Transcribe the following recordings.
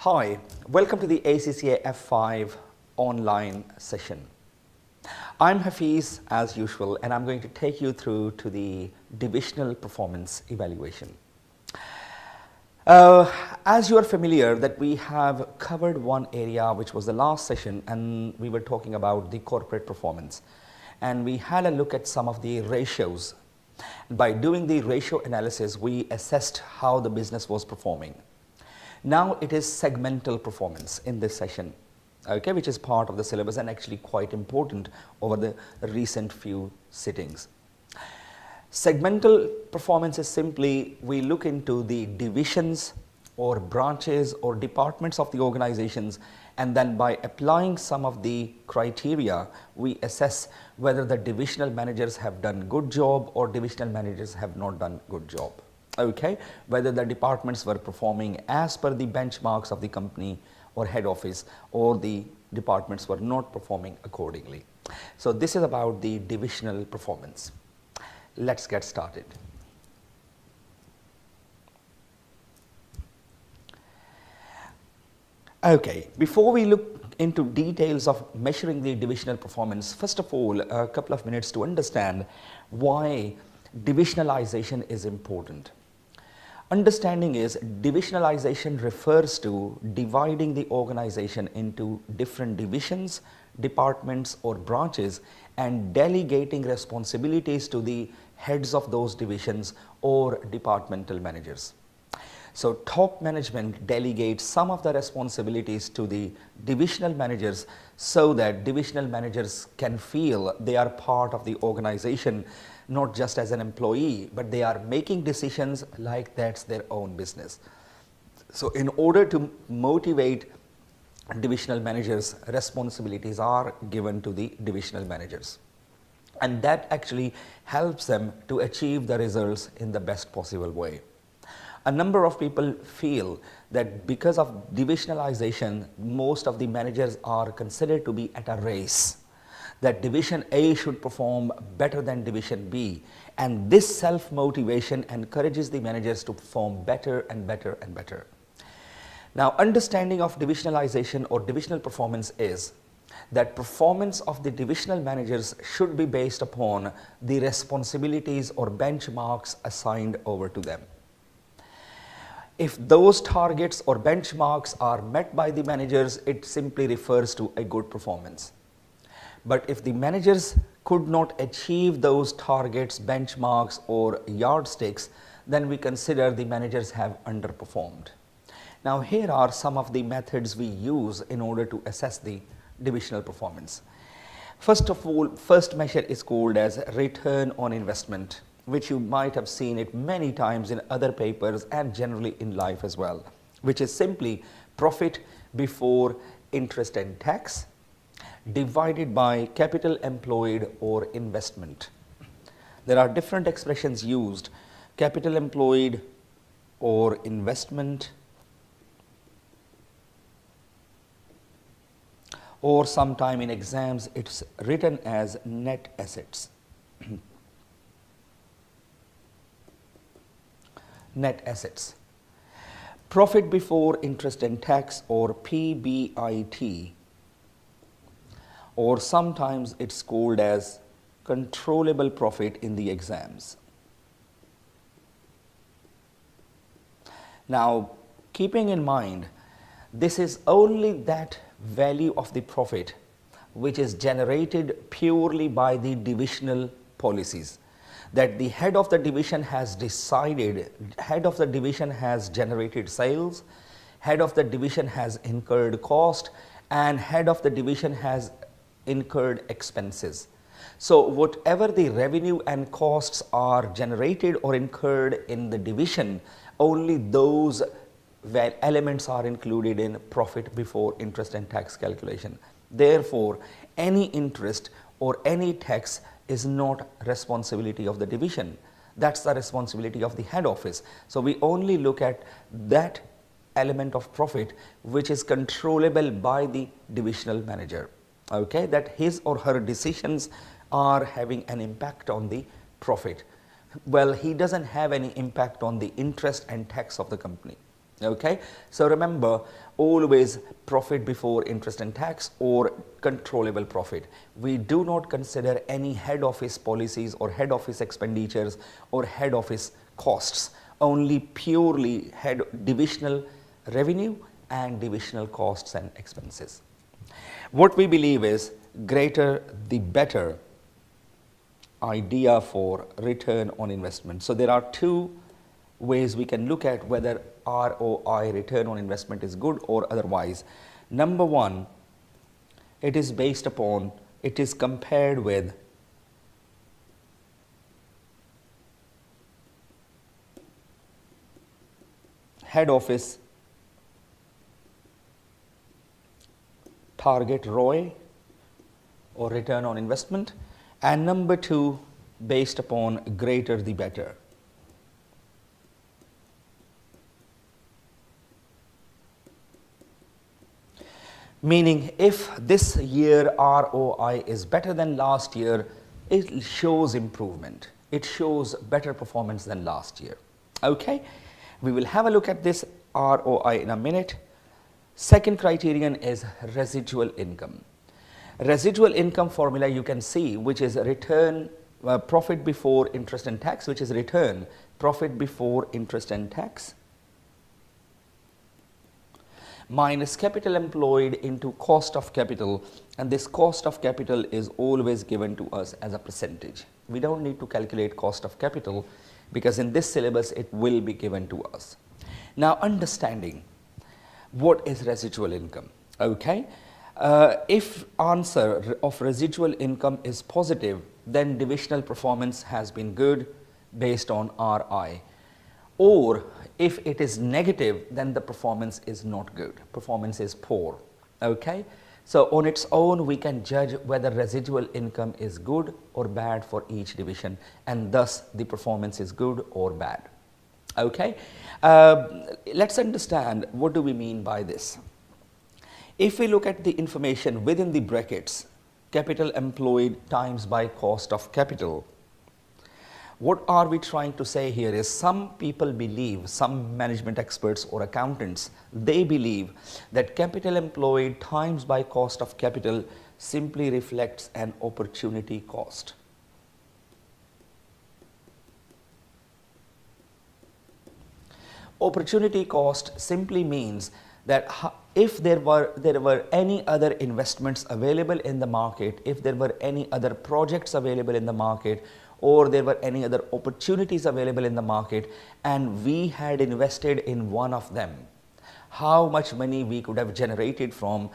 Hi, welcome to the ACCA F5 online session. I'm Hafiz as usual, and I'm going to take you through to the divisional performance evaluation. As you are familiar that we have covered one area which was the last session, and we were talking about the corporate performance, and we had a look at some of the ratios. By doing the ratio analysis, we assessed how the business was performing. Now it is segmental performance in this session, okay, which is part of the syllabus and actually quite important over the recent few sittings. Segmental performance is simply we look into the divisions or branches or departments of the organizations, and then by applying some of the criteria, we assess whether the divisional managers have done good job or divisional managers have not done good job. Okay, whether the departments were performing as per the benchmarks of the company or head office, or the departments were not performing accordingly. So this is about the divisional performance. Let's get started. Okay, before we look into details of measuring the divisional performance, first of all, a couple of minutes to understand why divisionalization is important. Understanding is divisionalization refers to dividing the organization into different divisions, departments or branches, and delegating responsibilities to the heads of those divisions or departmental managers. So top management delegates some of the responsibilities to the divisional managers so that divisional managers can feel they are part of the organization, not just as an employee, but they are making decisions like that's their own business. So in order to motivate divisional managers, responsibilities are given to the divisional managers. And that actually helps them to achieve the results in the best possible way. A number of people feel that because of divisionalization, most of the managers are considered to be at a race, that division A should perform better than division B, and this self-motivation encourages the managers to perform better and better and better. Now, understanding of divisionalization or divisional performance is that performance of the divisional managers should be based upon the responsibilities or benchmarks assigned over to them. If those targets or benchmarks are met by the managers, it simply refers to a good performance. But if the managers could not achieve those targets, benchmarks or yardsticks, then we consider the managers have underperformed. Now here are some of the methods we use in order to assess the divisional performance. First of all, first measure is called as return on investment, which you might have seen it many times in other papers and generally in life as well, which is simply profit before interest and tax divided by capital employed or investment. There are different expressions used: capital employed or investment, or sometime in exams it's written as net assets. Net assets. Profit before interest and tax, or PBIT, or sometimes it's called as controllable profit in the exams. Now, keeping in mind, this is only that value of the profit which is generated purely by the divisional policies, that the head of the division has decided, head of the division has generated sales, head of the division has incurred cost, and head of the division has incurred expenses. So whatever the revenue and costs are generated or incurred in the division, only those elements are included in profit before interest and tax calculation. Therefore, any interest or any tax is not responsibility of the division. That's the responsibility of the head office. So we only look at that element of profit which is controllable by the divisional manager, okay, that his or her decisions are having an impact on the profit. Well, he doesn't have any impact on the interest and tax of the company. Okay, so remember, always profit before interest and tax or controllable profit. We do not consider any head office policies or head office expenditures or head office costs, only purely head divisional revenue and divisional costs and expenses. What we believe is greater the better idea for return on investment. So there are two ways we can look at whether ROI, return on investment, is good or otherwise. Number one, it is based upon, it is compared with head office target ROI or return on investment, and number two, based upon greater the better. Meaning, if this year ROI is better than last year, it shows improvement. It shows better performance than last year. Okay, we will have a look at this ROI in a minute. Second criterion is residual income. Residual income formula you can see, which is return profit before interest and tax, which is return profit before interest and tax minus capital employed into cost of capital, and this cost of capital is always given to us as a percentage. We don't need to calculate cost of capital because in this syllabus it will be given to us. Now, understanding what is residual income. Okay, if answer of residual income is positive, then divisional performance has been good based on RI, or if it is negative, then the performance is not good, performance is poor. Okay, so on its own we can judge whether residual income is good or bad for each division, and thus the performance is good or bad. Okay, let's understand what do we mean by this. If we look at the information within the brackets, capital employed times by cost of capital, what are we trying to say here is, some people believe, some management experts or accountants, they believe that capital employed times by cost of capital simply reflects an opportunity cost. Opportunity cost simply means that if there were any other investments available in the market, if there were any other projects available in the market, or there were any other opportunities available in the market, and we had invested in one of them, how much money we could have generated from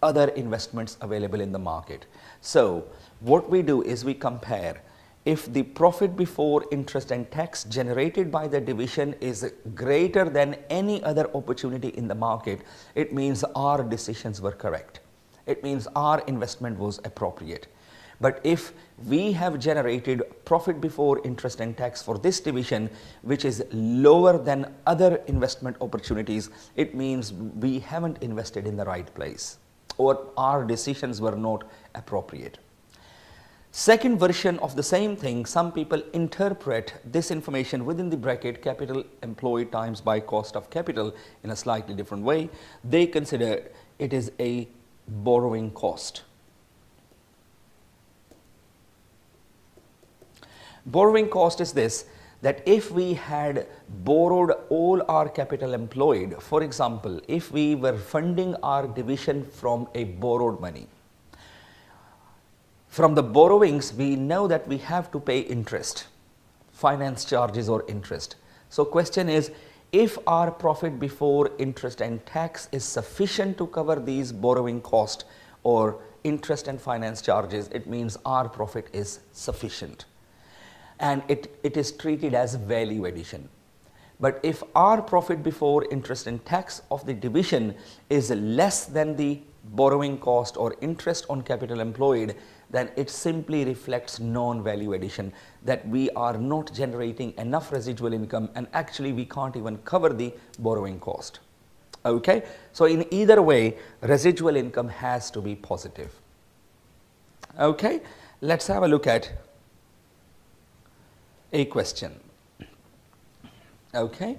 other investments available in the market. So what we do is we compare. If the profit before interest and tax generated by the division is greater than any other opportunity in the market, it means our decisions were correct. It means our investment was appropriate. But if we have generated profit before interest and tax for this division which is lower than other investment opportunities, it means we haven't invested in the right place, or our decisions were not appropriate. Second version of the same thing, some people interpret this information within the bracket capital employed times by cost of capital in a slightly different way. They consider it is a borrowing cost. Borrowing cost is this, that if we had borrowed all our capital employed, for example, if we were funding our division from a borrowed money, from the borrowings we know that we have to pay interest, finance charges or interest. So question is, if our profit before interest and tax is sufficient to cover these borrowing cost or interest and finance charges, it means our profit is sufficient, and it is treated as value addition. But if our profit before interest and tax of the division is less than the borrowing cost or interest on capital employed, then it simply reflects non-value addition, that we are not generating enough residual income and actually we can't even cover the borrowing cost. Okay, so in either way residual income has to be positive. Okay, let's have a look at a question. Okay,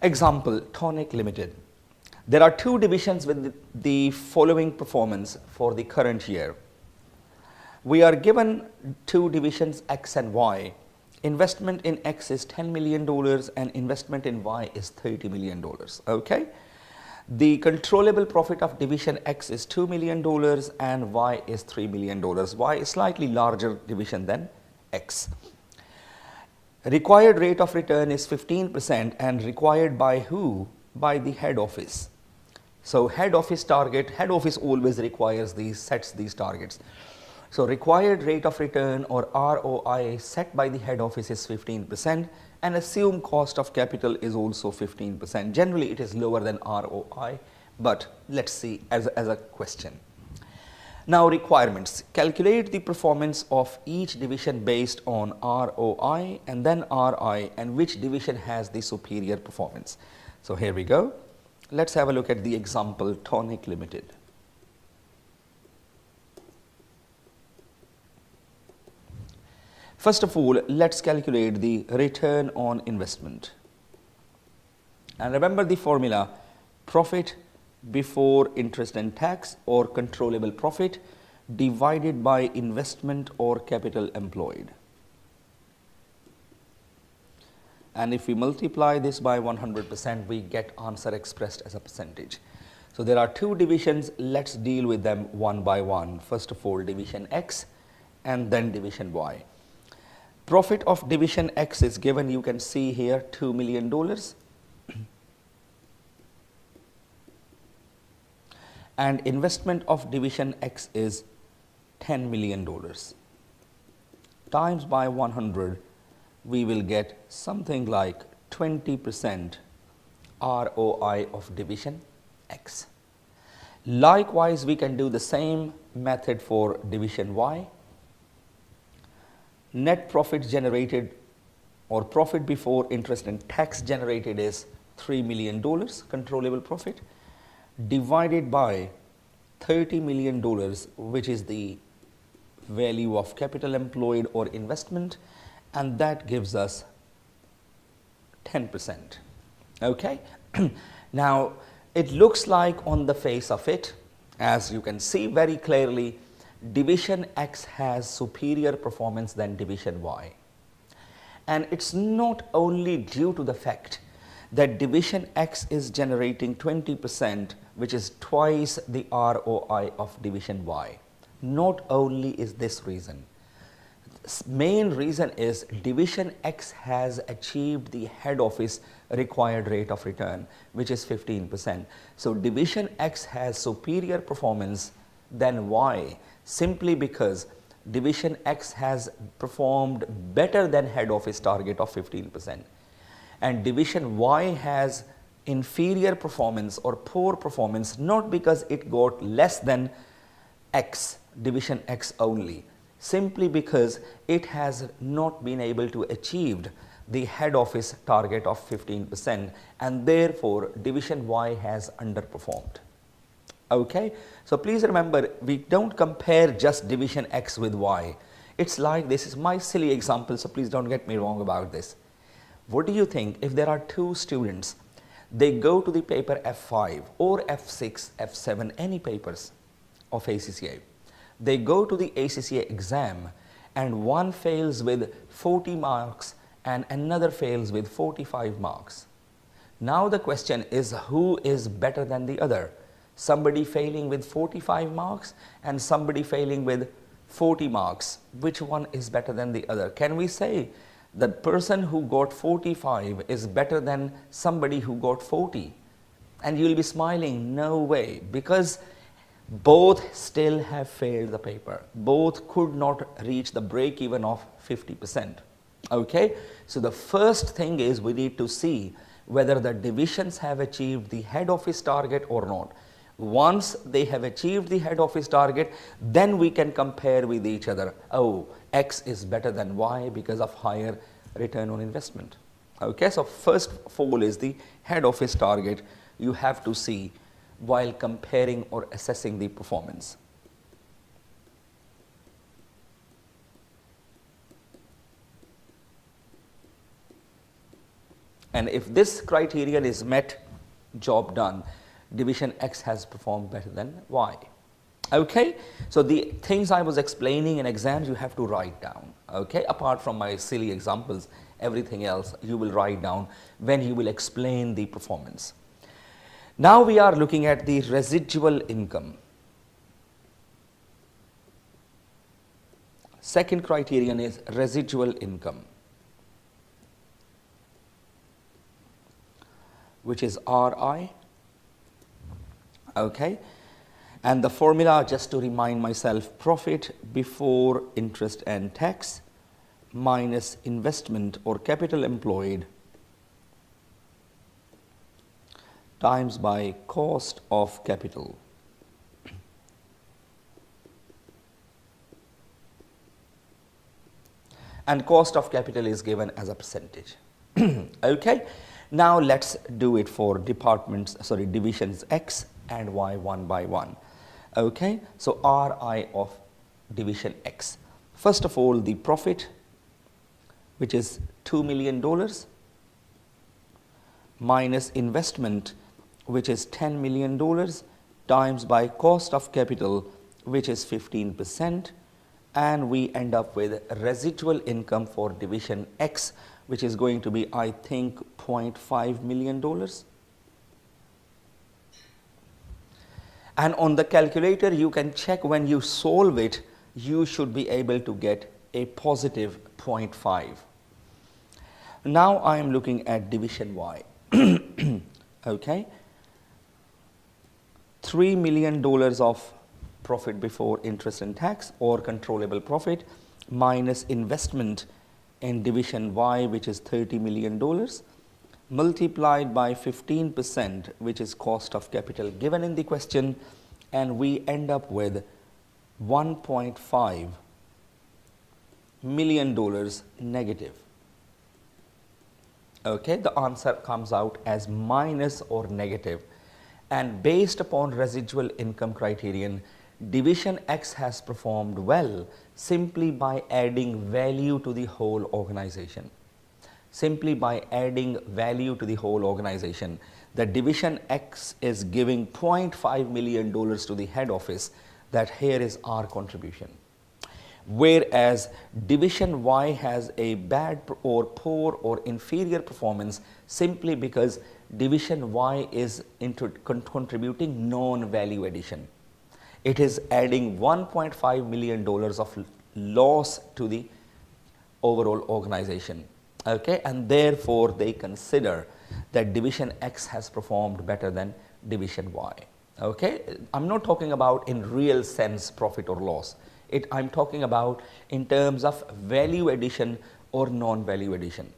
Example, Tonic Limited. There are two divisions with the following performance for the current year. We are given two divisions X and Y. Investment in X is $10 million and investment in Y is $30 million. Okay. The controllable profit of division X is $2 million and Y is $3 million. Y is slightly larger division than X. Required rate of return is 15% and required by who? By the head office. So head office target, head office always requires these, sets these targets. So required rate of return or ROI set by the head office is 15% and assumed cost of capital is also 15%. Generally it is lower than ROI, but let's see as a question. Now requirements, calculate the performance of each division based on ROI and then RI and which division has the superior performance. So here we go. Let's have a look at the example Tonic Limited. First of all, let's calculate the return on investment. And remember the formula, profit before interest and tax or controllable profit divided by investment or capital employed. And if we multiply this by 100%, we get answer expressed as a percentage. So there are two divisions, let's deal with them one by one. First of all, division X and then division Y. Profit of division X is given, you can see here, $2 million. And investment of division X is $10 million. Times by 100, we will get something like 20% ROI of division X. Likewise, we can do the same method for division Y. Net profit generated or profit before interest and tax generated is $3 million, controllable profit, divided by $30 million, which is the value of capital employed or investment, and that gives us 10%. Okay. Now, it looks like on the face of it, as you can see very clearly, division X has superior performance than division Y. And it's not only due to the fact that division X is generating 20%, which is twice the ROI of division Y. Not only is this reason. Main reason is division X has achieved the head office required rate of return, which is 15%. So division X has superior performance than Y simply because division X has performed better than head office target of 15%. And division Y has inferior performance or poor performance not because it got less than X, division X only, simply because it has not been able to achieve the head office target of 15% and therefore division Y has underperformed. Okay, so please remember, we don't compare just division X with Y. It's like, this is my silly example, so please don't get me wrong about this. What do you think if there are two students, they go to the paper F5 or F6, F7, any papers of ACCA. They go to the ACCA exam and one fails with 40 marks and another fails with 45 marks. Now the question is, who is better than the other? Somebody failing with 45 marks and somebody failing with 40 marks. Which one is better than the other? Can we say that person who got 45 is better than somebody who got 40? And you'll be smiling, no way, because both still have failed the paper. Both could not reach the break even of 50%. Okay, so the first thing is we need to see whether the divisions have achieved the head office target or not. Once they have achieved the head office target, then we can compare with each other. Oh, X is better than Y because of higher return on investment. Okay, so first of all is the head office target you have to see while comparing or assessing the performance. And if this criterion is met, job done, division X has performed better than Y. Okay, so the things I was explaining in exams you have to write down. Okay, apart from my silly examples, everything else you will write down when you will explain the performance. Now we are looking at the residual income. Second criterion is residual income, which is RI. Okay, and the formula, just to remind myself, profit before interest and tax minus investment or capital employed times by cost of capital. And cost of capital is given as a percentage. Okay, now let's do it for divisions X and Y one by one. Okay, so RI of division X. First of all, the profit, which is $2 million, minus investment, which is $10 million, times by cost of capital, which is 15%, and we end up with residual income for division X, which is going to be, I think, $0.5 million. And on the calculator, you can check when you solve it, you should be able to get a positive 0.5. Now I am looking at division Y. Okay, $3 million of profit before interest and tax, or controllable profit, minus investment in division Y, which is $30 million, multiplied by 15%, which is cost of capital given in the question, and we end up with $1.5 million negative. Okay, the answer comes out as minus or negative, and based upon residual income criterion, division X has performed well simply by adding value to the whole organization. Simply by adding value to the whole organization, the division X is giving $0.5 million to the head office, that here is our contribution. Whereas division Y has a bad or poor or inferior performance simply because division Y is contributing non-value addition. It is adding $1.5 million of loss to the overall organization. Okay, and therefore they consider that division X has performed better than division Y. Okay, I'm not talking about in real sense profit or loss. I'm talking about in terms of value addition or non-value addition.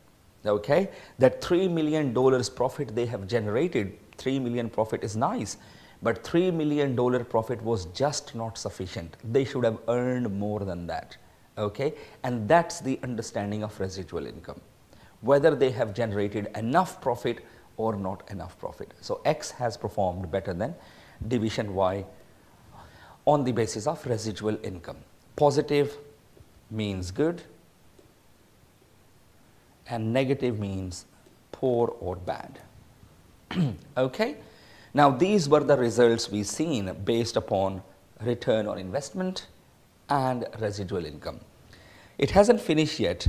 Okay, that $3 million profit they have generated, 3 million profit is nice, but $3 million profit was just not sufficient. They should have earned more than that. Okay, and that's the understanding of residual income, whether they have generated enough profit or not enough profit. So X has performed better than division Y on the basis of residual income. Positive means good and negative means poor or bad. Okay, now these were the results we seen based upon return on investment and residual income. It hasn't finished yet.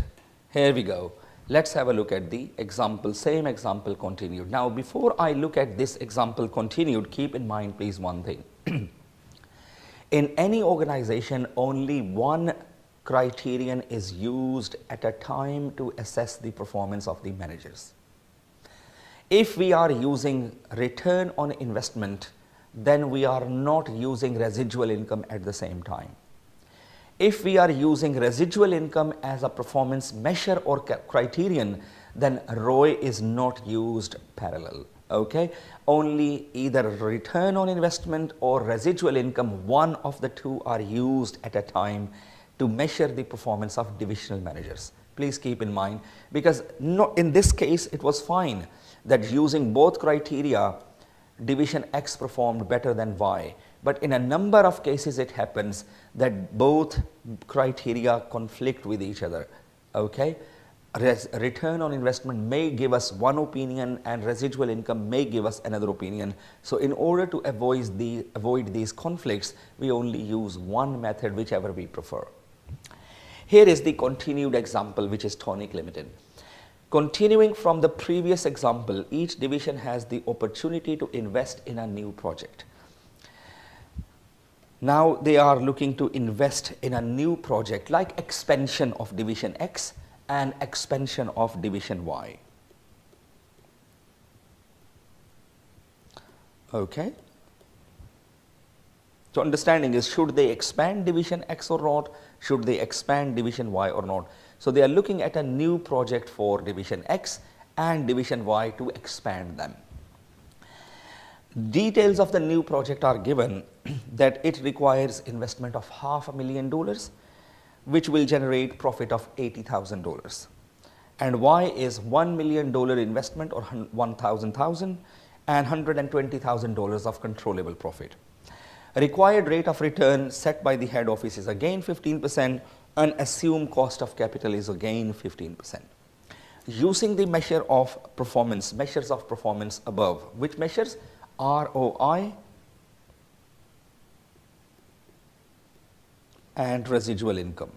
Here we go. Let's have a look at the example, same example continued. Now before I look at this example continued, keep in mind please one thing. In any organization, only one criterion is used at a time to assess the performance of the managers. If we are using return on investment, then we are not using residual income at the same time. If we are using residual income as a performance measure or criterion, then ROI is not used parallel. Okay, only either return on investment or residual income, one of the two are used at a time to measure the performance of divisional managers. Please keep in mind, because in this case it was fine that using both criteria division X performed better than Y, but in a number of cases it happens that both criteria conflict with each other. Okay, return on investment may give us one opinion and residual income may give us another opinion. So in order to avoid these conflicts, we only use one method, whichever we prefer. Here is the continued example, which is Tonic Limited. Continuing from the previous example, each division has the opportunity to invest in a new project. Now they are looking to invest in a new project like expansion of division X and expansion of division Y. Okay. So understanding is, should they expand division X or not? Should they expand division Y or not? So they are looking at a new project for division X and division Y to expand them. Details of the new project are given that it requires investment of $500,000, which will generate profit of $80,000. And Y is $1 million investment or $1,000 and $120,000 of controllable profit. A required rate of return set by the head office is again 15% and assumed cost of capital is again 15%. Using the measures of performance above, which measures? ROI and residual income.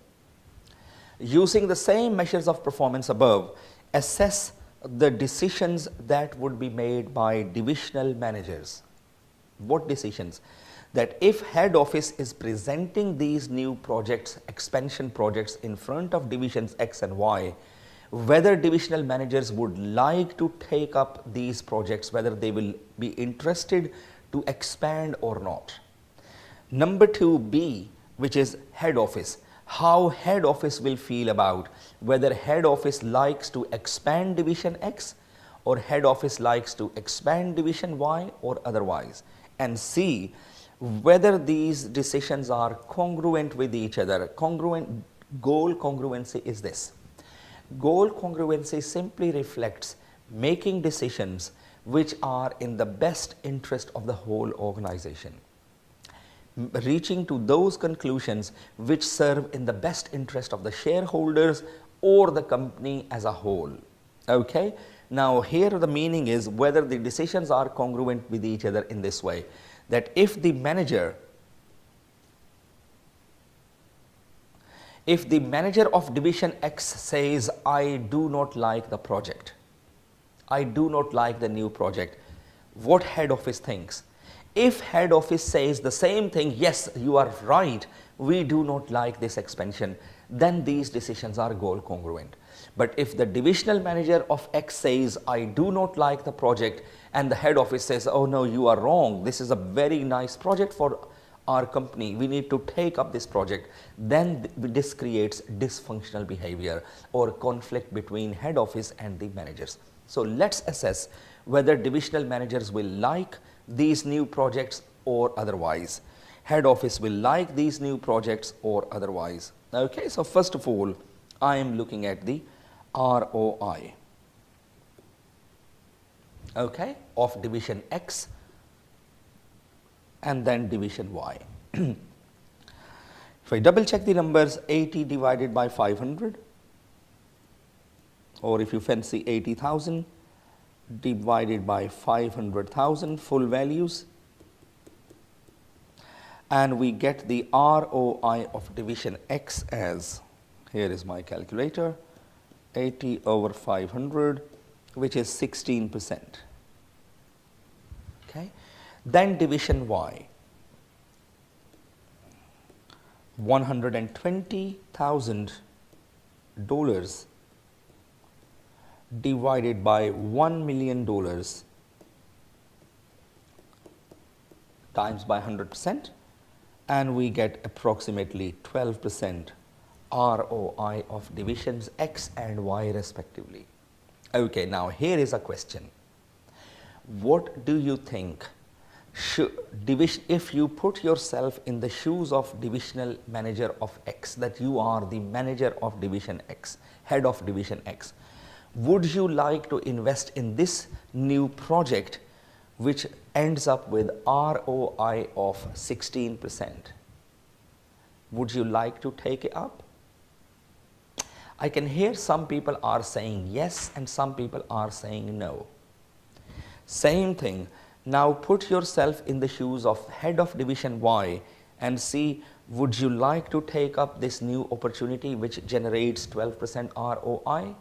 Using the same measures of performance above, assess the decisions that would be made by divisional managers. What decisions? That if head office is presenting these new projects, expansion projects in front of divisions X and Y, whether divisional managers would like to take up these projects, whether they will be interested to expand or not. Number 2B, which is head office, how head office will feel about whether head office likes to expand division X or head office likes to expand division Y or otherwise. And C, whether these decisions are congruent with each other. Goal congruency is this. Goal congruency simply reflects making decisions which are in the best interest of the whole organization, reaching to those conclusions which serve in the best interest of the shareholders or the company as a whole. Okay? Now here the meaning is whether the decisions are congruent with each other in this way, that if the manager of division X says, I do not like the project, I do not like the new project, what head office thinks? If head office says the same thing, yes, you are right, we do not like this expansion, then these decisions are goal congruent. But if the divisional manager of X says, I do not like the project, and the head office says, oh no, you are wrong, this is a very nice project for our company, we need to take up this project, then this creates dysfunctional behavior or conflict between head office and the managers. So let's assess whether divisional managers will like these new projects or otherwise. Head office will like these new projects or otherwise. Okay, so first of all, I am looking at the ROI, okay, of division X and then division Y. If I double check the numbers, 80 divided by 500, or if you fancy 80,000 divided by 500,000 full values, and we get the ROI of division X as, here is my calculator, 80 over 500, which is 16%. Okay. Then division Y, $120,000 divided by $1 million times by 100%, and we get approximately 12% ROI of divisions X and Y respectively. Okay, now here is a question. What do you think? If you put yourself in the shoes of divisional manager of X, that you are the manager of division X, head of division X, would you like to invest in this new project which ends up with ROI of 16%? Would you like to take it up? I can hear some people are saying yes and some people are saying no. Same thing. Now put yourself in the shoes of head of division Y and see, would you like to take up this new opportunity which generates 12% ROI?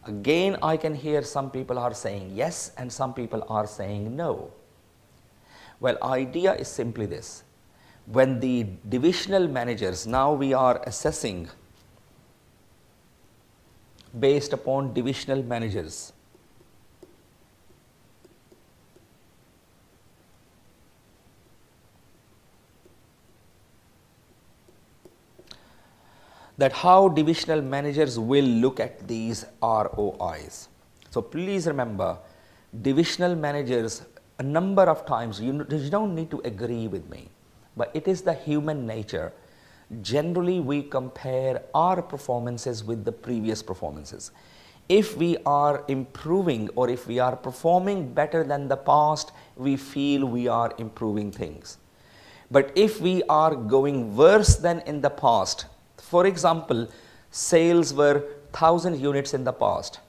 Again, I can hear some people are saying yes and some people are saying no. Well, idea is simply this. When the divisional managers, now we are assessing based upon divisional managers. That how divisional managers will look at these ROIs. So please remember, divisional managers, a number of times, you don't need to agree with me, but it is the human nature. Generally, we compare our performances with the previous performances. If we are improving or if we are performing better than the past, we feel we are improving things. But if we are going worse than in the past, for example, sales were 1,000 units in the past,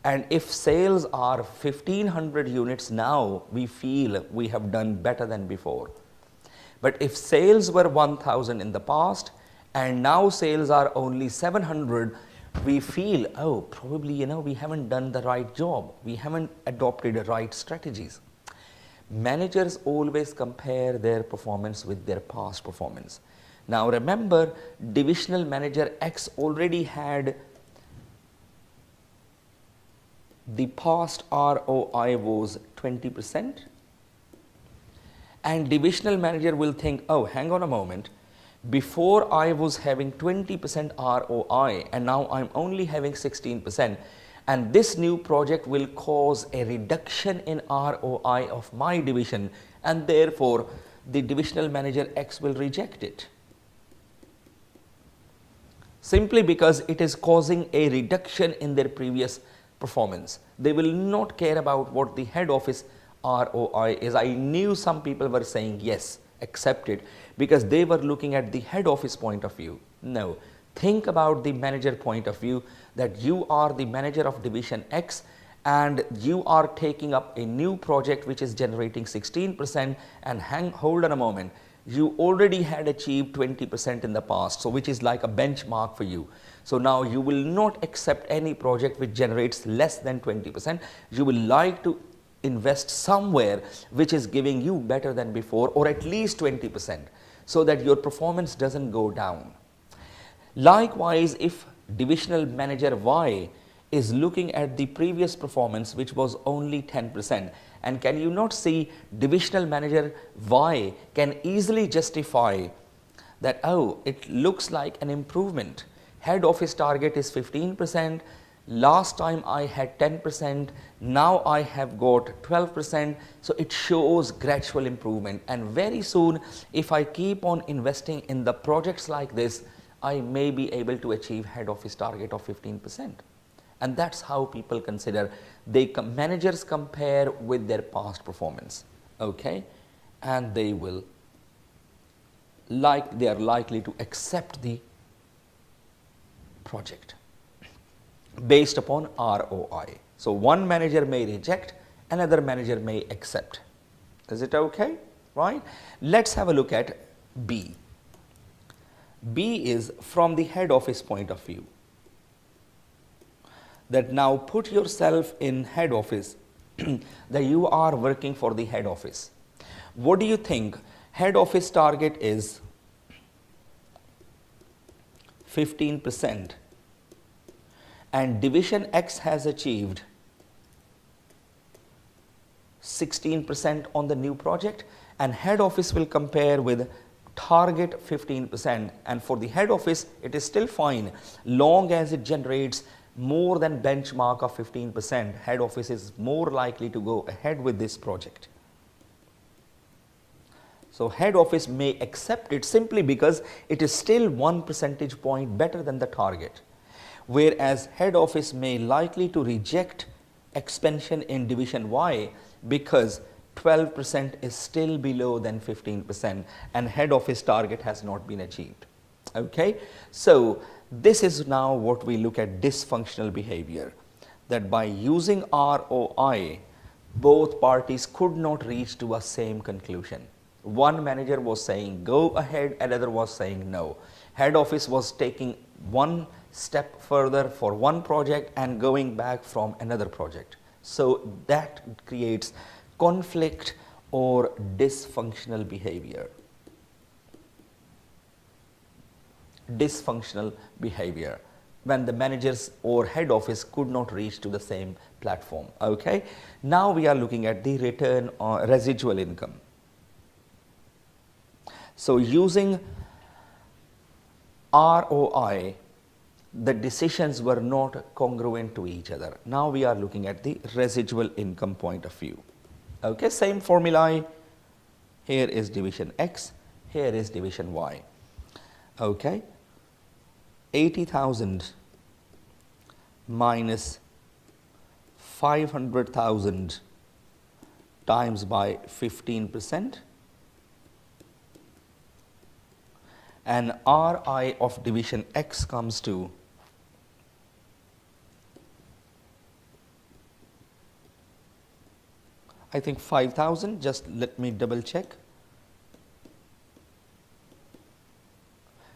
and if sales are 1,500 units now, we feel we have done better than before. But if sales were 1,000 in the past and now sales are only 700, we feel, oh, probably, we haven't done the right job. We haven't adopted the right strategies. Managers always compare their performance with their past performance. Now remember, divisional manager X already had the past ROI was 20%, and divisional manager will think, oh, hang on a moment, before I was having 20% ROI and now I'm only having 16%, and this new project will cause a reduction in ROI of my division, and therefore the divisional manager X will reject it. Simply because it is causing a reduction in their previous performance. They will not care about what the head office ROI is. I knew some people were saying yes, accept it, because they were looking at the head office point of view. No, think about the manager point of view, that you are the manager of division X and you are taking up a new project which is generating 16%, and hold on a moment, you already had achieved 20% in the past, so which is like a benchmark for you. So now you will not accept any project which generates less than 20%. You will like to invest somewhere which is giving you better than before, or at least 20%, so that your performance doesn't go down. Likewise, if divisional manager Y is looking at the previous performance which was only 10%, and can you not see divisional manager Y can easily justify that, oh, it looks like an improvement. Head office target is 15%, last time I had 10%, now I have got 12%, so it shows gradual improvement, and very soon if I keep on investing in the projects like this, I may be able to achieve head office target of 15%. And that's how people consider. Managers compare with their past performance, okay, and they are likely to accept the project based upon ROI. So one manager may reject, another manager may accept. Is it okay? Right? Let's have a look at B. B is from the head office point of view. That now put yourself in head office, that you are working for the head office. What do you think? Head office target is 15%, and division X has achieved 16% on the new project, and head office will compare with target 15%, and for the head office it is still fine long as it generates more than benchmark of 15%. Head office is more likely to go ahead with this project. So head office may accept it simply because it is still 1 percentage point better than the target, whereas head office may likely to reject expansion in division Y because 12% is still below than 15% and head office target has not been achieved. Okay, so This is now what we look at dysfunctional behavior, that by using ROI, both parties could not reach to a same conclusion. One manager was saying go ahead, another was saying no. Head office was taking one step further for one project and going back from another project. So that creates conflict or dysfunctional behavior. Dysfunctional behavior when the managers or head office could not reach to the same platform. Okay. Now we are looking at the return on residual income. So using ROI, the decisions were not congruent to each other. Now we are looking at the residual income point of view. Okay, same formulae. Here is division X, here is division Y. Okay, 80,000 minus 500,000 times by 15%, and RI of division X comes to I think 5,000, just let me double check.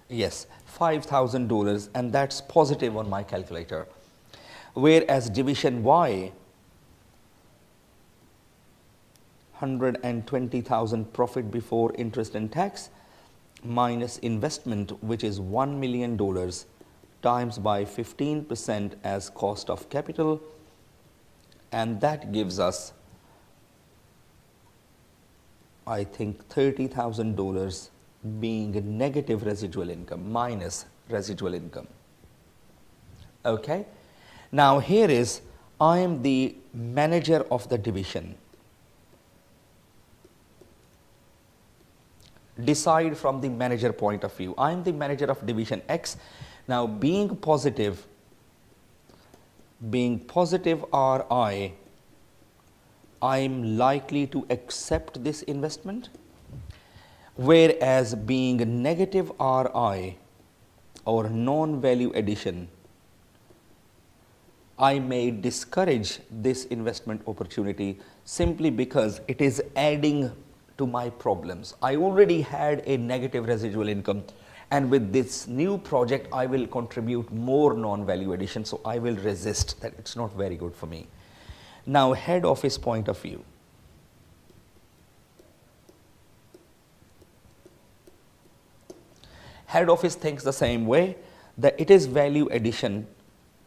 Yes, $5,000, and that's positive on my calculator. Whereas division Y, 120,000 profit before interest and tax minus investment, which is $1 million, times by 15% as cost of capital, and that gives us, I think, $30,000 being negative residual income, minus residual income. Okay. Now here is, I am the manager of the division. Decide from the manager point of view. I am the manager of division X. Now being positive RI, I am likely to accept this investment, whereas being negative RI or non-value addition, I may discourage this investment opportunity simply because it is adding to my problems. I already had a negative residual income, and with this new project I will contribute more non-value addition, so I will resist that. It's not very good for me. Now head office point of view. Head office thinks the same way, that it is value addition,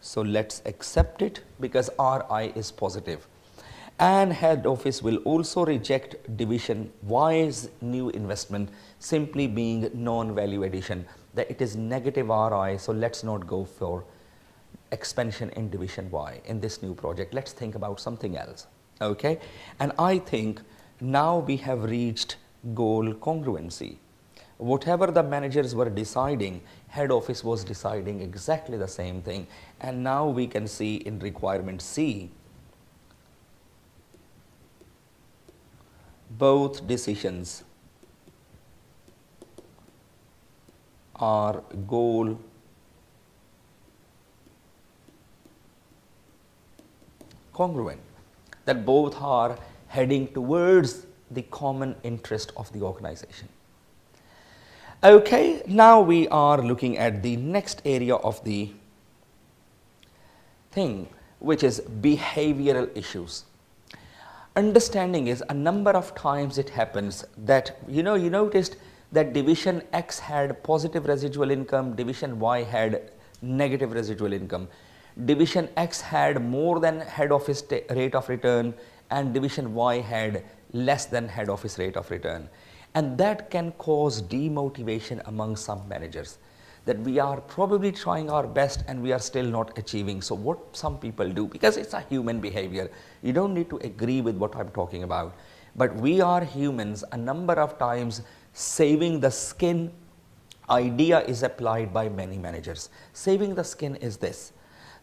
so let's accept it because RI is positive. And head office will also reject division Y's new investment simply being non-value addition, that it is negative RI, so let's not go for expansion in division Y in this new project. Let's think about something else. Okay. And I think now we have reached goal congruency. Whatever the managers were deciding, head office was deciding exactly the same thing. And now we can see in requirement C, both decisions are goal congruent, that both are heading towards the common interest of the organization. Okay, now we are looking at the next area of the thing, which is behavioral issues. Understanding is, a number of times it happens that, you noticed that division X had positive residual income, division Y had negative residual income. Division X had more than head office rate of return, and division Y had less than head office rate of return. And that can cause demotivation among some managers, that we are probably trying our best and we are still not achieving. So what some people do, because it's a human behavior, you don't need to agree with what I'm talking about, but we are humans. A number of times saving the skin idea is applied by many managers. Saving the skin is this,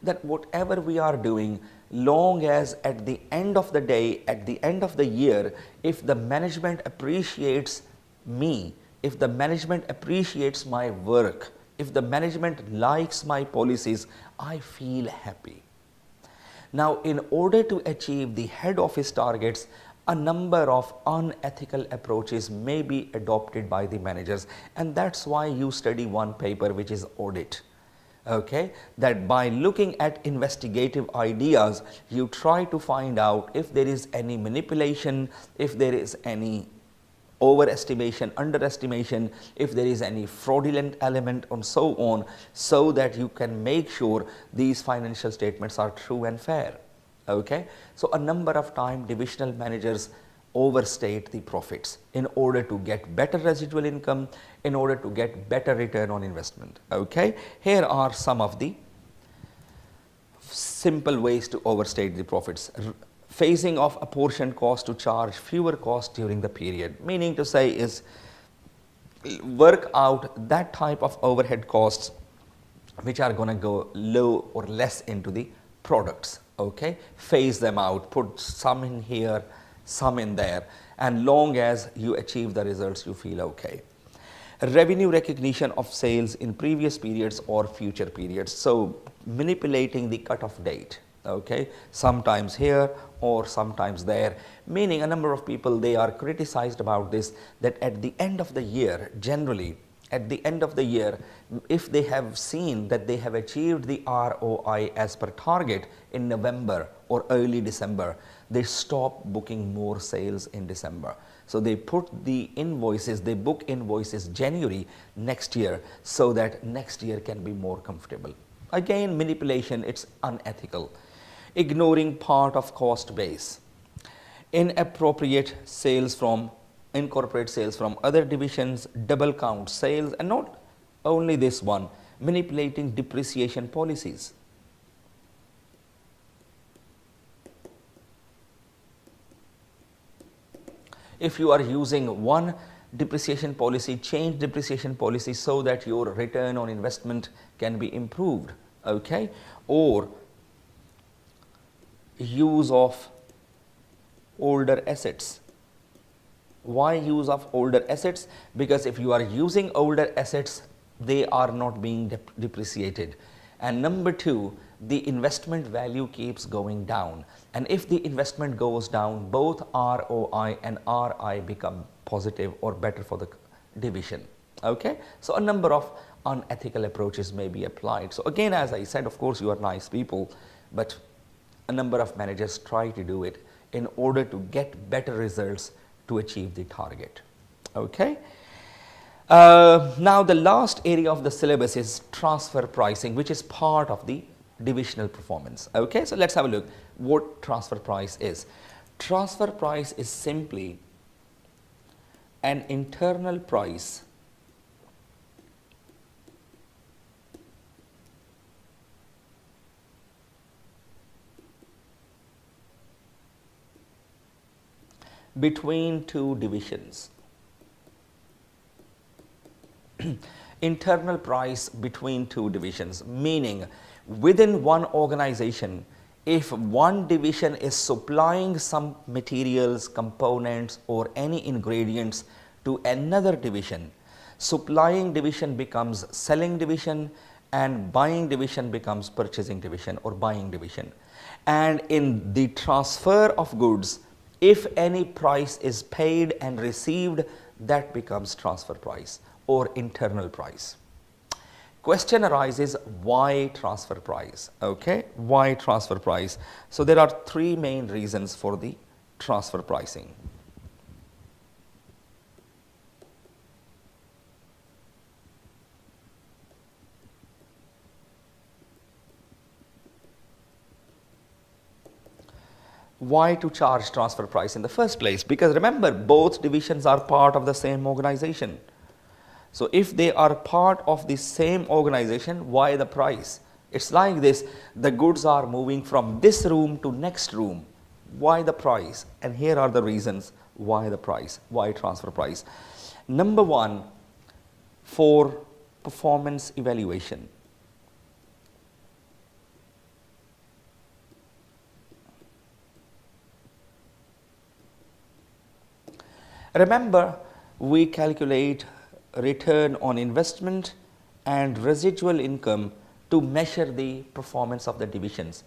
that whatever we are doing, long as at the end of the day, at the end of the year, if the management appreciates me, if the management appreciates my work, if the management likes my policies, I feel happy. Now, in order to achieve the head office targets, a number of unethical approaches may be adopted by the managers, and that's why you study one paper, which is audit. Okay, that by looking at investigative ideas, you try to find out if there is any manipulation, if there is any overestimation, underestimation, if there is any fraudulent element and so on, so that you can make sure these financial statements are true and fair. Okay, so a number of times divisional managers overstate the profits in order to get better residual income, in order to get better return on investment. Okay, here are some of the simple ways to overstate the profits. Phasing of apportioned cost to charge fewer costs during the period, meaning to say is work out that type of overhead costs which are going to go low or less into the products. Okay, phase them out, put some in here, some in there, and long as you achieve the results, you feel okay. Revenue recognition of sales in previous periods or future periods, so manipulating the cutoff date. Okay, sometimes here or sometimes there, meaning a number of people, they are criticized about this, that at the end of the year, generally at the end of the year, if they have seen that they have achieved the ROI as per target in November or early December, they stop booking more sales in December. So they put the invoices, they book invoices January next year, so that next year can be more comfortable. Again, manipulation, it's unethical. Ignoring part of cost base. Incorporate sales from other divisions, double count sales, and not only this one, manipulating depreciation policies. If you are using one depreciation policy, change depreciation policy so that your return on investment can be improved. Okay, or use of older assets. Why use of older assets? Because if you are using older assets, they are not being depreciated. And number two, the investment value keeps going down. And if the investment goes down, both ROI and RI become positive or better for the division. Okay, so a number of unethical approaches may be applied. So again, as I said, of course, you are nice people, but a number of managers try to do it in order to get better results to achieve the target. Okay. Now the last area of the syllabus is transfer pricing, which is part of the divisional performance. Okay, so let's have a look what transfer price is. Transfer price is simply an internal price between two divisions. Internal price between two divisions, meaning within one organization, if one division is supplying some materials, components, or any ingredients to another division, supplying division becomes selling division and buying division becomes purchasing division or buying division. And in the transfer of goods, if any price is paid and received, that becomes transfer price or internal price. Question arises, why transfer price? Okay, why transfer price? So there are three main reasons for the transfer pricing. Why to charge transfer price in the first place? Because remember, both divisions are part of the same organization. So if they are part of the same organization, why the price? It's like this, the goods are moving from this room to next room. Why the price? And here are the reasons why the price, why transfer price. Number one, for performance evaluation. Remember, we calculate return on investment and residual income to measure the performance of the divisions.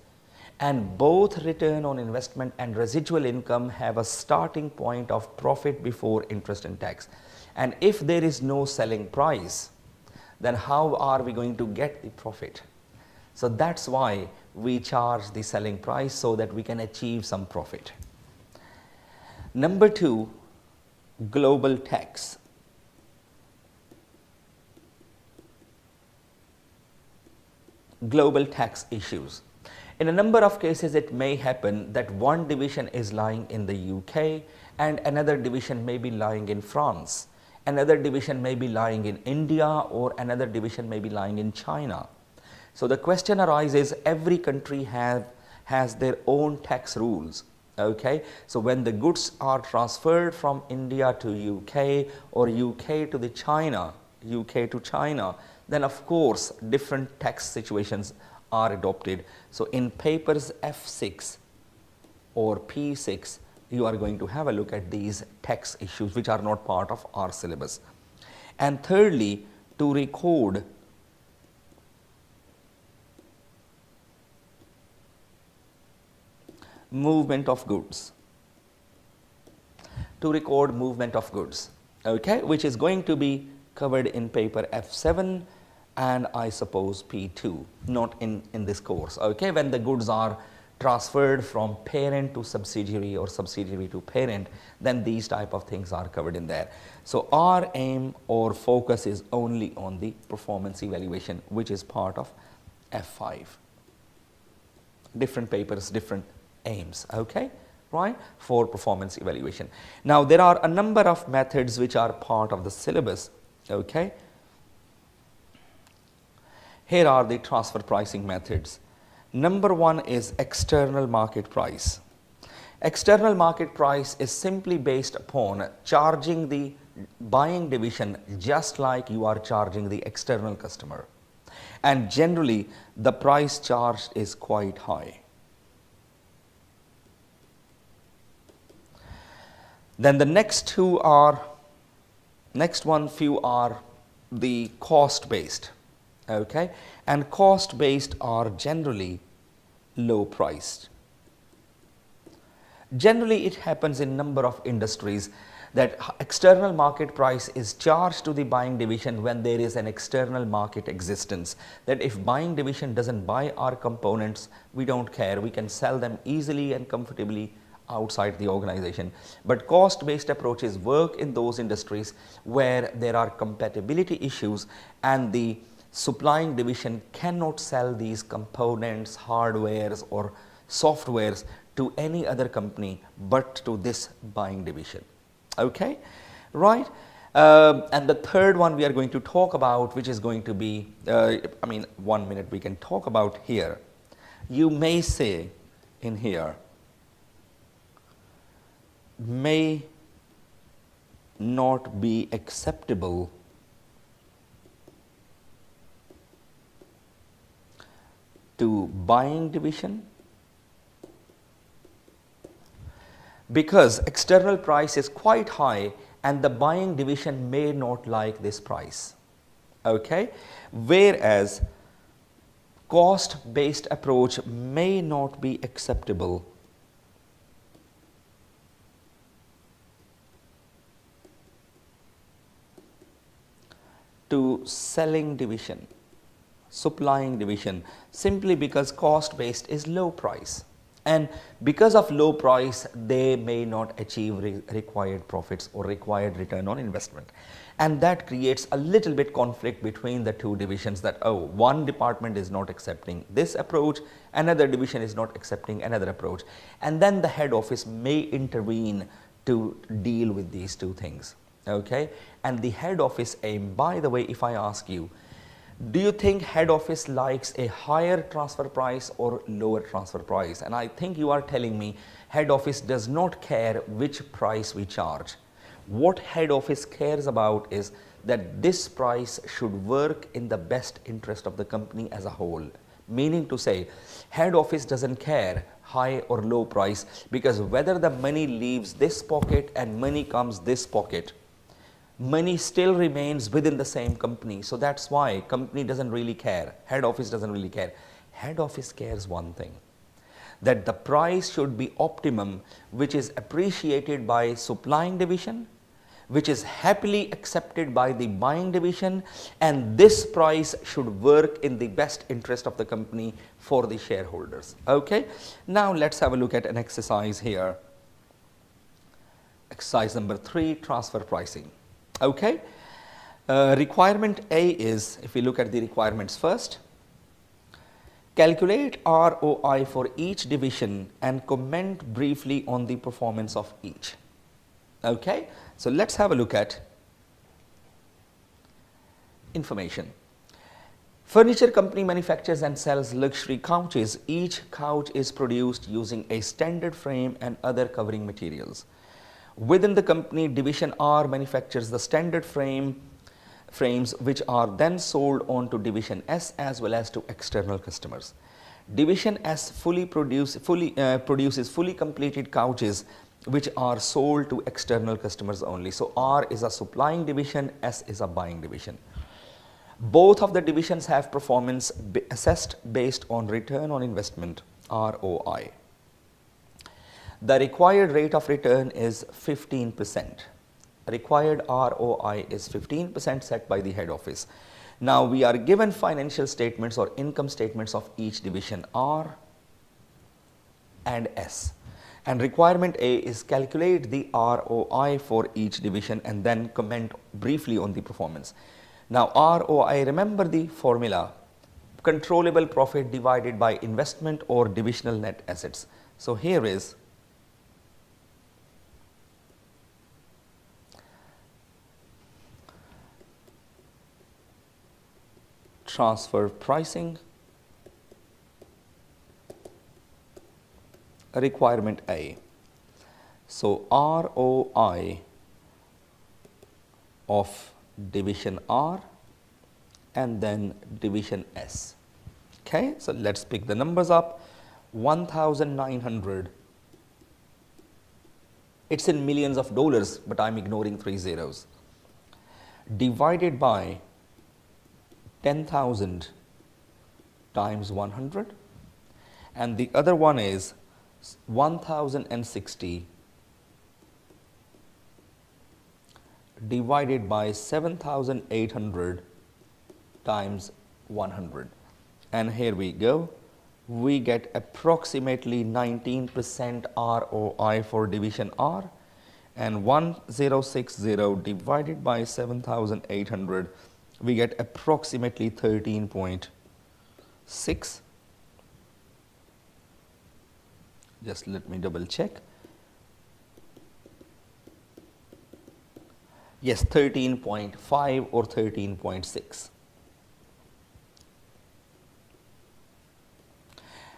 And both return on investment and residual income have a starting point of profit before interest and tax. And if there is no selling price, then how are we going to get the profit? So that's why we charge the selling price, so that we can achieve some profit. Number 2, global tax. Global tax issues. In a number of cases, it may happen that one division is lying in the UK and another division may be lying in France. Another division may be lying in India, or another division may be lying in China. So the question arises, every country has their own tax rules. Okay, so when the goods are transferred from India to UK or UK to the China, then of course different tax situations are adopted. So in papers F6 or P6, you are going to have a look at these tax issues which are not part of our syllabus. And thirdly, to record movement of goods. To record movement of goods, okay, which is going to be covered in paper F7 and I suppose P2, not in this course. Okay, when the goods are transferred from parent to subsidiary or subsidiary to parent, then these type of things are covered in there. So our aim or focus is only on the performance evaluation, which is part of F5. Different papers, different aims, okay, right, for performance evaluation. Now there are a number of methods which are part of the syllabus, okay. Here are the transfer pricing methods. Number 1 is external market price. External market price is simply based upon charging the buying division just like you are charging the external customer, and generally the price charged is quite high. Then the next few are the cost based, okay, and cost based are generally low priced. Generally it happens in number of industries that external market price is charged to the buying division when there is an external market existence, that if buying division doesn't buy our components, we don't care, we can sell them easily and comfortably outside the organization. But cost based approaches work in those industries where there are compatibility issues and the supplying division cannot sell these components, hardwares or softwares to any other company but to this buying division, okay, right. And the third one we are going to talk about, which is going to be 1 minute we can talk about here. You may say in here, may not be acceptable to buying division because external price is quite high and the buying division may not like this price, okay, whereas cost based approach may not be acceptable to selling division, supplying division, simply because cost based is low price, and because of low price they may not achieve required profits or required return on investment, and that creates a little bit conflict between the two divisions, that one department is not accepting this approach, another division is not accepting another approach, and then the head office may intervene to deal with these two things, okay. And the head office aim, by the way, if I ask you, do you think head office likes a higher transfer price or lower transfer price? And I think you are telling me head office does not care which price we charge. What head office cares about is that this price should work in the best interest of the company as a whole. Meaning to say, head office doesn't care high or low price, because whether the money leaves this pocket and money comes this pocket, money still remains within the same company. So that's why company doesn't really care, head office doesn't really care. Head office cares one thing, that the price should be optimum, which is appreciated by supplying division, which is happily accepted by the buying division, and this price should work in the best interest of the company for the shareholders. Okay, now let's have a look at an exercise here. Exercise number 3, transfer pricing. Okay, requirement A is, if we look at the requirements first, calculate ROI for each division and comment briefly on the performance of each. Okay, so let's have a look at information. Furniture company manufactures and sells luxury couches. Each couch is produced using a standard frame and other covering materials. Within the company, division R manufactures the standard frames which are then sold on to division S as well as to external customers. Division S produces fully completed couches which are sold to external customers only. So R is a supplying division, S is a buying division. Both of the divisions have performance assessed based on return on investment, ROI. The required rate of return is 15%. Required ROI is 15% set by the head office. Now we are given financial statements or income statements of each division R and S. And requirement A is calculate the ROI for each division and then comment briefly on the performance. Now ROI, remember the formula, controllable profit divided by investment or divisional net assets. So here is transfer pricing, requirement A. So ROI of division R and then division S. Okay, so let's pick the numbers up. 1,900. It's in millions of dollars, but I'm ignoring 3 zeros. Divided by 10,000 times 100, and the other one is 1,060 divided by 7,800 times 100, and here we go, we get approximately 19% ROI for division R, and 1060 divided by 7,800, we get approximately 13.6. Just let me double check. Yes, 13.5 or 13.6.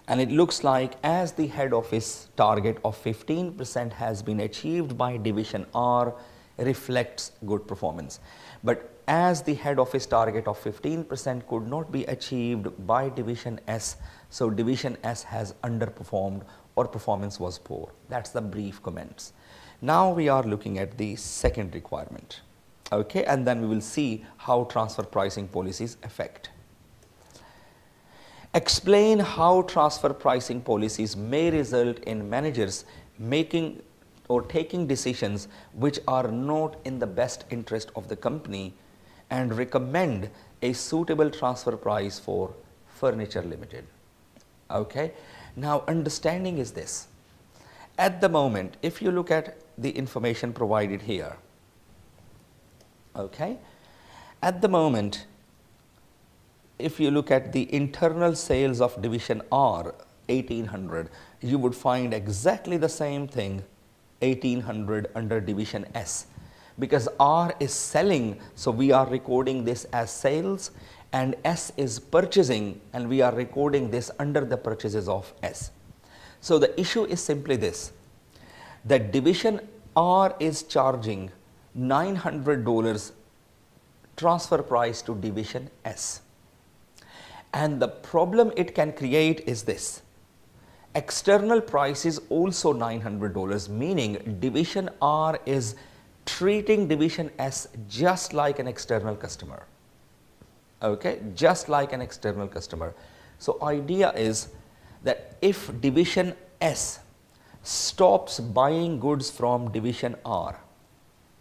And it looks like as the head office target of 15% has been achieved by division R, reflects good performance. But as the head office target of 15% could not be achieved by division S, so division S has underperformed or performance was poor. That's the brief comments. Now we are looking at the second requirement. Okay, and then we will see how transfer pricing policies affect. Explain how transfer pricing policies may result in managers making or taking decisions which are not in the best interest of the company, and recommend a suitable transfer price for Furniture Limited. Okay, now understanding is this. At the moment, if you look at the information provided here, okay, at the moment, if you look at the internal sales of division R, 1800, you would find exactly the same thing, 1800 under division S, because R is selling, so we are recording this as sales, and S is purchasing, and we are recording this under the purchases of S. So the issue is simply this, that division R is charging $900 transfer price to division S. And the problem it can create is this, external price is also $900, meaning division R is treating division S just like an external customer. Okay, just like an external customer. So idea is that if division S stops buying goods from division R,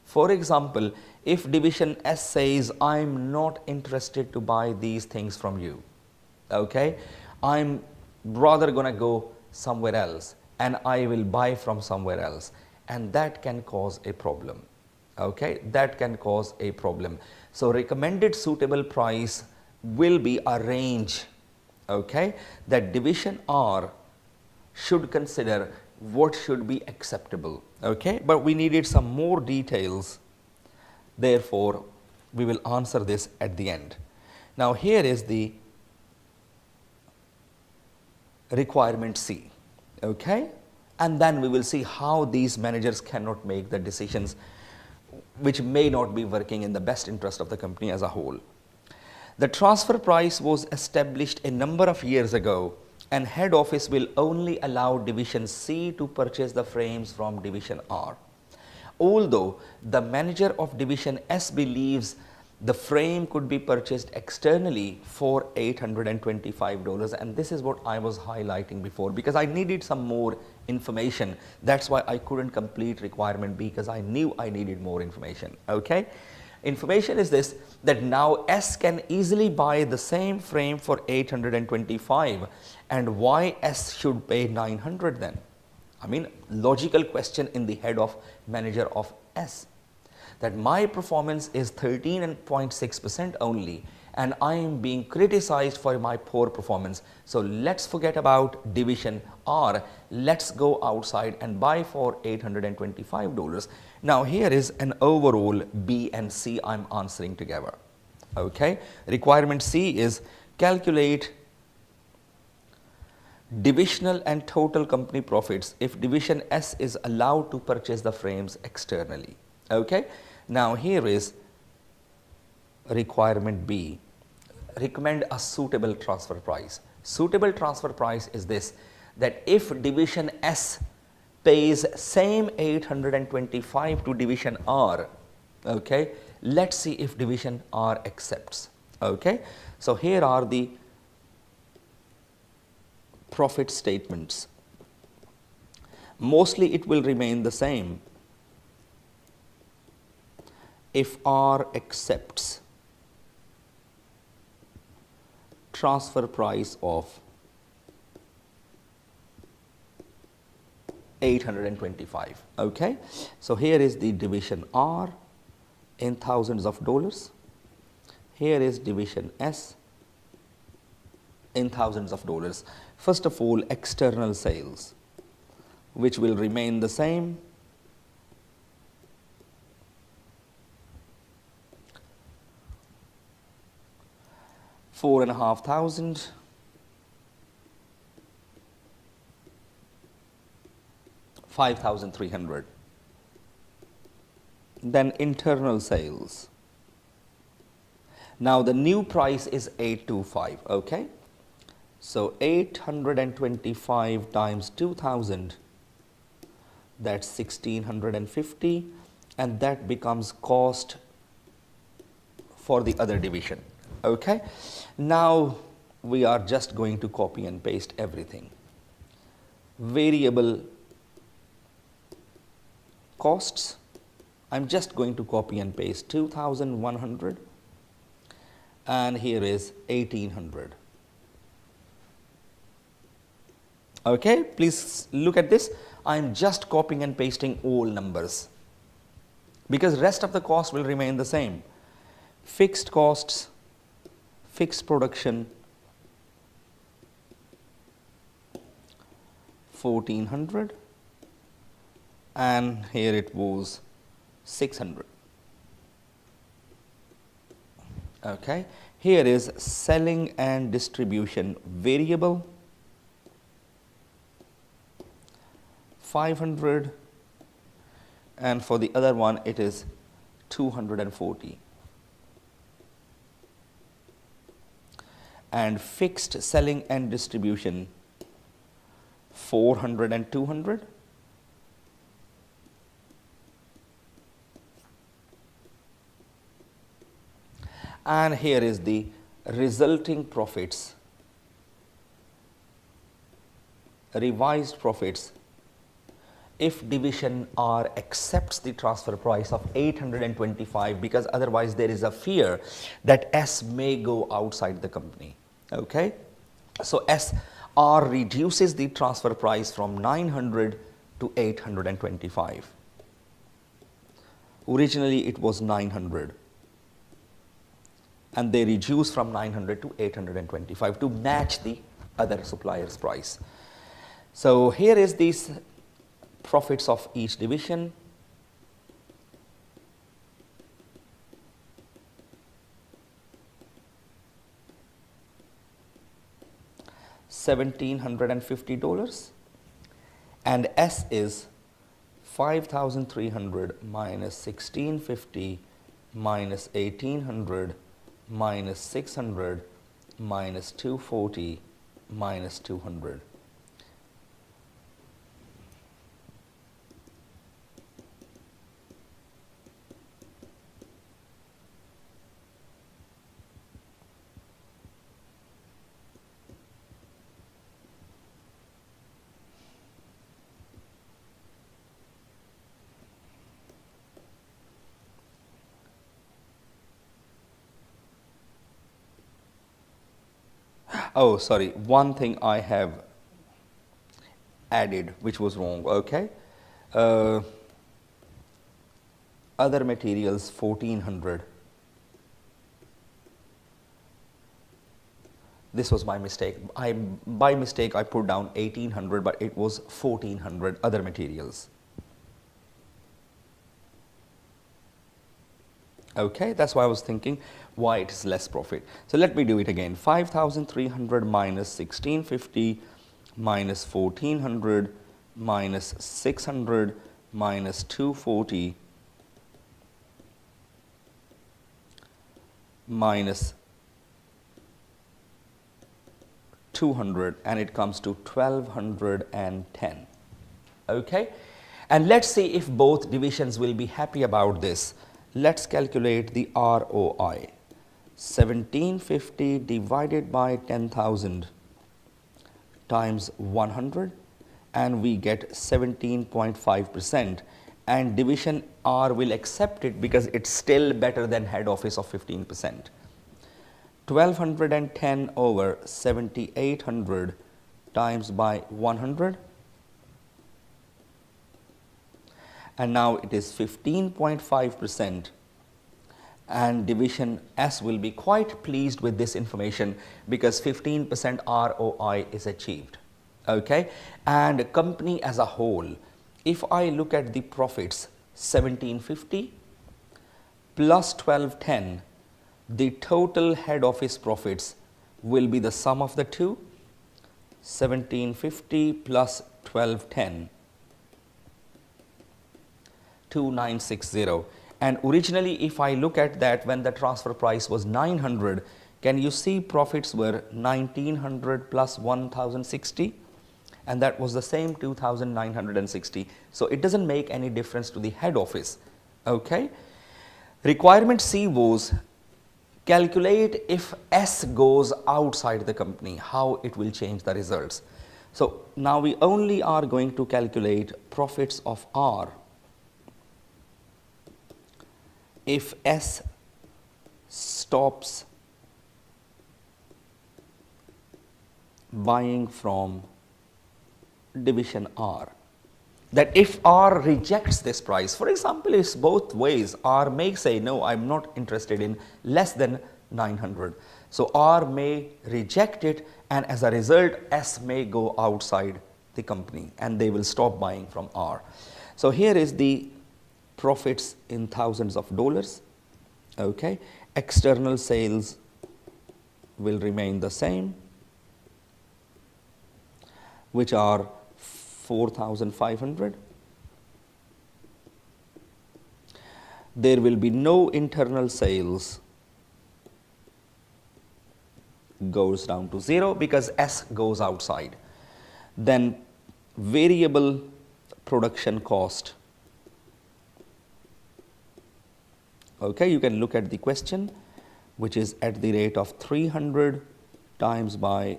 for example, if division S says, I'm not interested to buy these things from you, okay, I'm rather gonna go somewhere else and I will buy from somewhere else, and that can cause a problem. Okay, that can cause a problem. So recommended suitable price will be a range, okay, that division R should consider what should be acceptable. Okay, but we needed some more details, therefore we will answer this at the end. Now here is the requirement C, okay, and then we will see how these managers cannot make the decisions which may not be working in the best interest of the company as a whole. The transfer price was established a number of years ago, and head office will only allow division C to purchase the frames from division R. Although the manager of division S believes the frame could be purchased externally for $825, and this is what I was highlighting before because I needed some more information. That's why I couldn't complete requirement B, because I knew I needed more information. Okay, information is this, that now S can easily buy the same frame for $825, and why S should pay $900 then? I mean, logical question in the head of manager of S, that my performance is 13.6% only and I am being criticized for my poor performance. So let's forget about division R, let's go outside and buy for $825. Now here is an overall B and C I'm answering together. Okay, requirement C is calculate divisional and total company profits if division S is allowed to purchase the frames externally. Okay, now here is requirement B, recommend a suitable transfer price. Suitable transfer price is this, that if division S pays same 825 to division R, okay, let's see if division R accepts. Okay, so here are the profit statements. Mostly it will remain the same if R accepts transfer price of 825. Okay, so here is the division R in thousands of dollars, here is division S in thousands of dollars. First of all, external sales, which will remain the same, $4,500, $5,300. Then internal sales. Now the new price is 825. Okay, so 825 times 2,000, that's 1,650, and that becomes cost for the other division. Okay, now we are just going to copy and paste everything. Variable costs, I'm just going to copy and paste 2,100, and here is 1,800. Okay, please look at this. I'm just copying and pasting all numbers because rest of the cost will remain the same. Fixed costs, fixed production, 1,400, and here it was 600. Okay, here is selling and distribution variable, 500, and for the other one it is 240. And fixed selling and distribution 400 and 200, And here is the resulting profits, revised profits, if division R accepts the transfer price of 825, because otherwise there is a fear that S may go outside the company. Okay? So SR reduces the transfer price from 900 to 825. Originally it was 900, and they reduce from 900 to 825 to match the other supplier's price. So here is these profits of each division. $1,750, and S is 5,300 minus 1,650 minus 1,800 minus 600 minus 240 minus 200. Oh, sorry, one thing I have added which was wrong. Okay, other materials 1,400. This was my mistake. By mistake I put down 1,800, but it was 1,400 other materials. Okay, that's why I was thinking why it is less profit. So let me do it again. 5,300 minus 1,650 minus 1,400 minus 600 minus 240 minus 200, and it comes to 1,210. Okay, and let's see if both divisions will be happy about this. Let's calculate the ROI. 1,750 divided by 10,000 times 100, and we get 17.5%, and division R will accept it because it's still better than head office of 15%. 1,210 over 7,800 times by 100, and now it is 15.5%, and division S will be quite pleased with this information because 15% ROI is achieved. Okay, and company as a whole, if I look at the profits, 1,750 plus 1,210, the total head office profits will be the sum of the two, 1,750 plus 1,210, 2,960. And originally if I look at that, when the transfer price was 900, can you see profits were 1,900 plus 1,060, and that was the same 2,960. So it doesn't make any difference to the head office. Okay, requirement C was calculate if S goes outside the company, how it will change the results. So now we only are going to calculate profits of R if S stops buying from division R. That if R rejects this price, for example, it's both ways. R may say, no, I'm not interested in less than 900. So R may reject it, and as a result, S may go outside the company and they will stop buying from R. So here is the profits in thousands of dollars. Okay, external sales will remain the same, which are 4,500. There will be no internal sales, goes down to 0 because S goes outside. Then variable production cost. Okay, you can look at the question. which is at the rate of 300 times by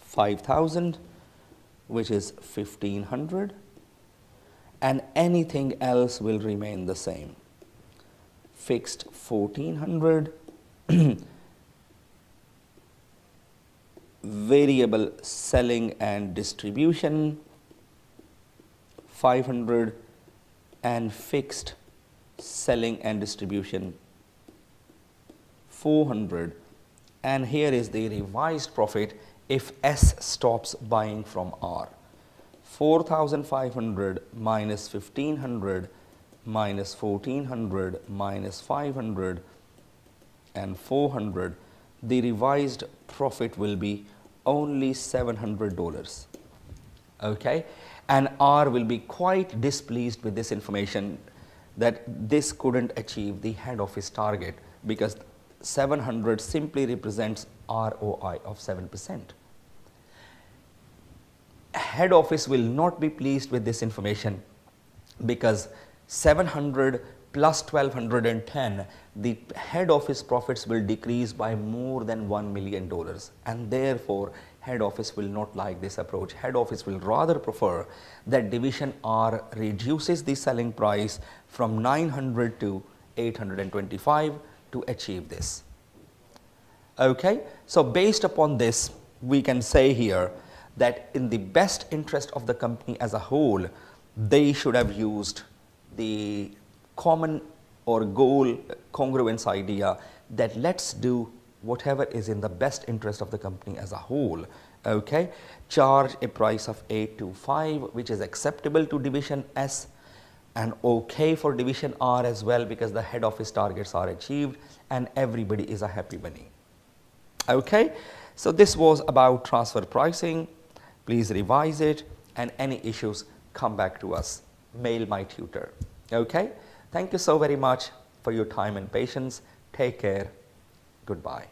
5,000, which is 1,500, and anything else will remain the same. Fixed 1,400, variable selling and distribution 500, and fixed selling and distribution 400, and here is the revised profit if S stops buying from R. 4,500 minus 1,500 minus 1,400 minus 500 and 400, the revised profit will be only $700. Okay, and R will be quite displeased with this information that this couldn't achieve the head office target, because 700 simply represents ROI of 7%. Head office will not be pleased with this information, because 700 plus 1,210, the head office profits will decrease by more than $1 million, and therefore head office will not like this approach. Head office will rather prefer that division R reduces the selling price from 900 to 825 to achieve this. Okay, so based upon this, we can say here that in the best interest of the company as a whole, they should have used the common or goal congruence idea that let's do whatever is in the best interest of the company as a whole. Okay, charge a price of 825, which is acceptable to division S and okay for division R as well, because the head office targets are achieved and everybody is a happy bunny. Okay, so this was about transfer pricing. Please revise it, and any issues, come back to us. Mail my tutor. Okay, thank you so very much for your time and patience. Take care. Goodbye.